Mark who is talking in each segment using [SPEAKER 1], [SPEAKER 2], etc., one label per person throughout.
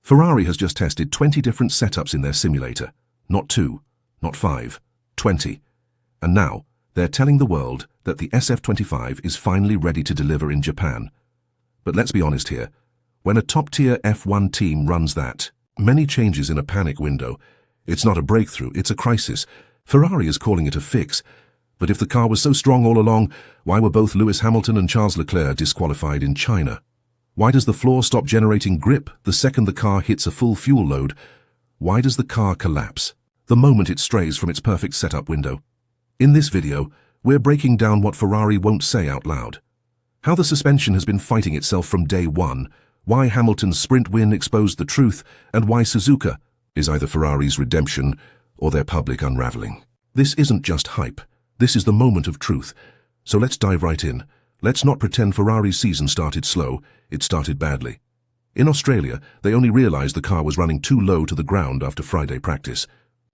[SPEAKER 1] Ferrari has just tested 20 different setups in their simulator. Not 2, not 5, 20. And now, they're telling the world that the SF25 is finally ready to deliver in Japan. But let's be honest here. When a top-tier F1 team runs that many changes in a panic window, it's not a breakthrough, it's a crisis. Ferrari is calling it a fix. But if the car was so strong all along, why were both Lewis Hamilton and Charles Leclerc disqualified in China? Why does the floor stop generating grip the second the car hits a full fuel load? Why does the car collapse the moment it strays from its perfect setup window? In this video, we're breaking down what Ferrari won't say out loud. How the suspension has been fighting itself from day one, why Hamilton's sprint win exposed the truth, and why Suzuka is either Ferrari's redemption or their public unraveling. This isn't just hype. This is the moment of truth. So let's dive right in. Let's not pretend Ferrari's season started slow. It started badly. In Australia, they only realized the car was running too low to the ground after Friday practice.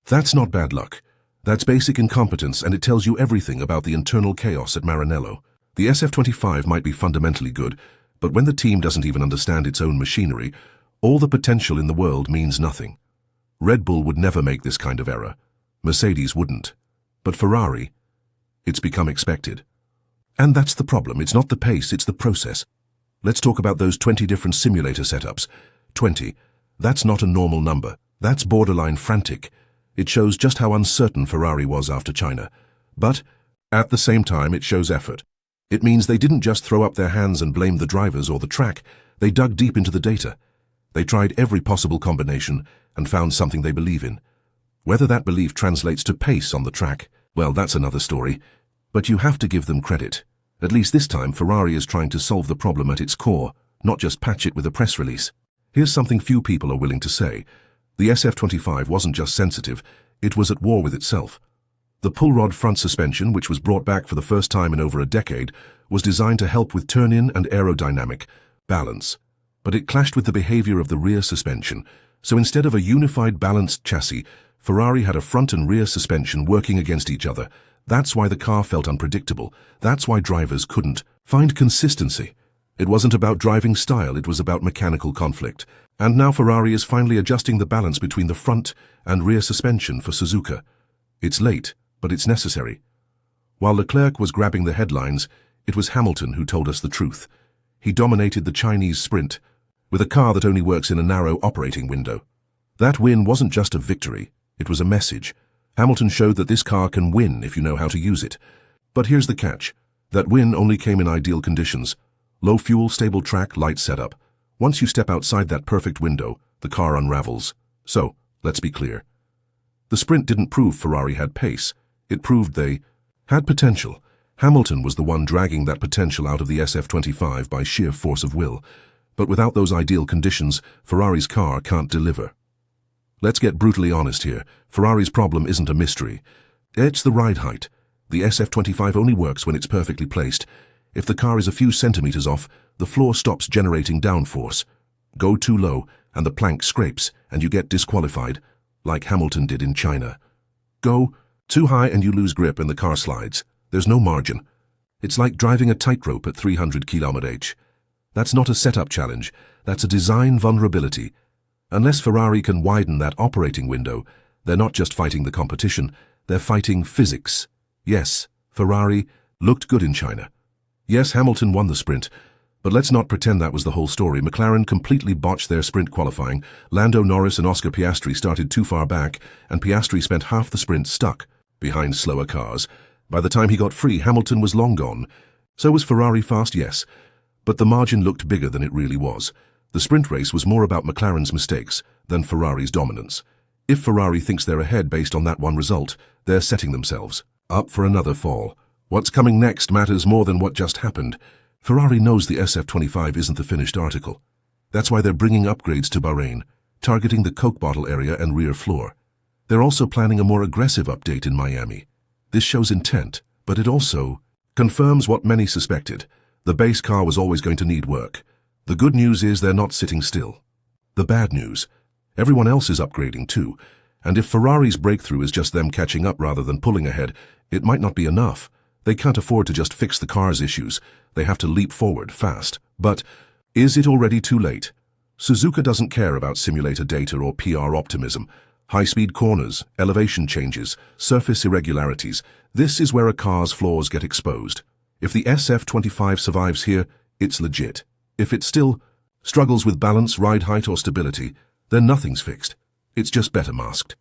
[SPEAKER 1] That's not bad luck. That's basic incompetence, and it tells you everything about the internal chaos at Maranello. The SF25 might be fundamentally good, but when the team doesn't even understand its own machinery, all the potential in the world means nothing. Red Bull would never make this kind of error. Mercedes wouldn't. But Ferrari, it's become expected. And that's the problem. It's not the pace, it's the process. Let's talk about those 20 different simulator setups. 20. That's not a normal number. That's borderline frantic. It shows just how uncertain Ferrari was after China. But, at the same time, it shows effort. It means they didn't just throw up their hands and blame the drivers or the track. They dug deep into the data. They tried every possible combination and found something they believe in. Whether that belief translates to pace on the track, well, that's another story. But you have to give them credit. At least this time, Ferrari is trying to solve the problem at its core, not just patch it with a press release. Here's something few people are willing to say. The SF25 wasn't just sensitive, it was at war with itself. The pull rod front suspension, which was brought back for the first time in over a decade, was designed to help with turn-in and aerodynamic balance. But it clashed with the behavior of the rear suspension. So instead of a unified balanced chassis, Ferrari had a front and rear suspension working against each other. That's why the car felt unpredictable. That's why drivers couldn't find consistency. It wasn't about driving style, it was about mechanical conflict. And now Ferrari is finally adjusting the balance between the front and rear suspension for Suzuka. It's late, but it's necessary. While Leclerc was grabbing the headlines, it was Hamilton who told us the truth. He dominated the Chinese sprint with a car that only works in a narrow operating window. That win wasn't just a victory, it was a message. Hamilton showed that this car can win if you know how to use it. But here's the catch. That win only came in ideal conditions. Low fuel, stable track, light setup. Once you step outside that perfect window, the car unravels. So, let's be clear. The sprint didn't prove Ferrari had pace. It proved they had potential. Hamilton was the one dragging that potential out of the SF25 by sheer force of will. But without those ideal conditions, Ferrari's car can't deliver. Let's get brutally honest here. Ferrari's problem isn't a mystery. It's the ride height. The SF25 only works when it's perfectly placed. If the car is a few centimeters off, the floor stops generating downforce. Go too low, and the plank scrapes, and you get disqualified, like Hamilton did in China. Go too high and you lose grip and the car slides. There's no margin. It's like driving a tightrope at 300 km/h. That's not a setup challenge. That's a design vulnerability. Unless Ferrari can widen that operating window, they're not just fighting the competition, they're fighting physics. Yes, Ferrari looked good in China. Yes, Hamilton won the sprint, but let's not pretend that was the whole story. McLaren completely botched their sprint qualifying. Lando Norris and Oscar Piastri started too far back, and Piastri spent half the sprint stuck behind slower cars. By the time he got free, Hamilton was long gone. So was Ferrari fast? Yes, but the margin looked bigger than it really was. The sprint race was more about McLaren's mistakes than Ferrari's dominance. If Ferrari thinks they're ahead based on that one result, they're setting themselves up for another fall. What's coming next matters more than what just happened. Ferrari knows the SF25 isn't the finished article. That's why they're bringing upgrades to Bahrain, targeting the Coke bottle area and rear floor. They're also planning a more aggressive update in Miami. This shows intent, but it also confirms what many suspected. The base car was always going to need work. The good news is they're not sitting still. The bad news, everyone else is upgrading too, and if Ferrari's breakthrough is just them catching up rather than pulling ahead, it might not be enough. They can't afford to just fix the car's issues. They have to leap forward fast. But is it already too late? Suzuka doesn't care about simulator data or PR optimism. High-speed corners, elevation changes, surface irregularities. This is where a car's flaws get exposed. If the SF25 survives here, it's legit. If it still struggles with balance, ride height or stability, then nothing's fixed. It's just better masked.